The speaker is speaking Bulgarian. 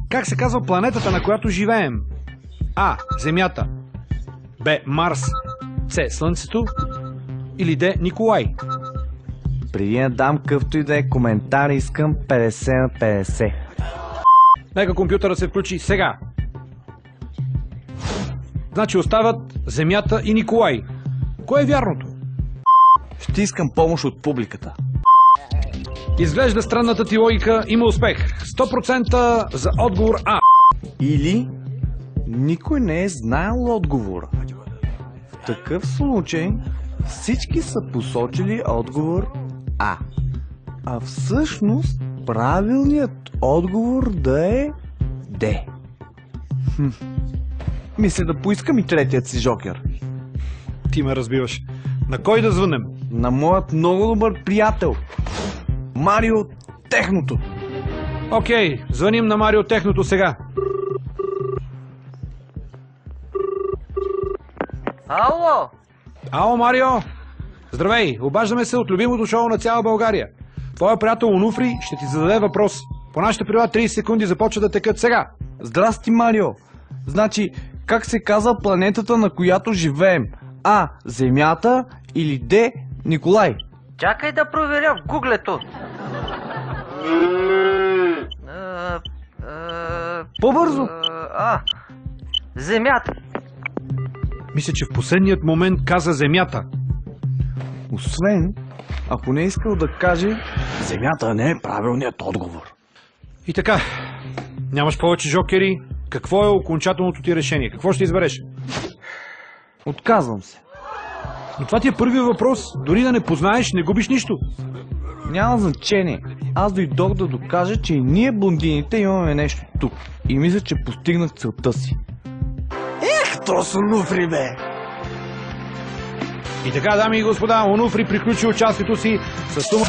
Как се казва планетата, на която живеем? А. Земята. Б. Марс. С. Слънцето. Или Д. Николай. Преди да дам къвто и да е коментар, искам 50 на 50. Нека компютъра се включи сега. Значи остават Земята и Николай. Кое е вярното? Ще искам помощ от публиката. Изглежда странната ти логика има успех. 100% за отговор А. Или никой не е знаел отговора. В такъв случай всички са посочили отговор А. А всъщност правилният отговор да е Д. Мисля да поискам и третият си жокер. Ти ме разбиваш. На кой да звънем? На моят много добър приятел Марио Техното. Окей, звъним на Марио Техното сега. Ало! Ало, Марио! Здравей, обаждаме се от любимото шоу на цяла България. Твоя приятел Онуфри ще ти зададе въпрос. По нашите правила 30 секунди започва да текат сега. Здрасти, Марио! Значи, как се казва планетата, на която живеем? А. Земята или Д. Николай? Чакай да проверя в гуглето. По-бързо! Земята. Мисля, че в последният момент каза Земята. Освен, ако не е искал да каже, Земята не е правилният отговор. И така, нямаш повече жокери. Какво е окончателното ти решение? Какво ще избереш? Отказвам се. Но това ти е първият въпрос. Дори да не познаеш, не губиш нищо. Няма значение. Аз дойдох да докажа, че и ние блондините имаме нещо тук. И мисля, че постигнах целта си. Ех, то са Онуфри, бе! И така, дами и господа, Онуфри приключи участието си с сума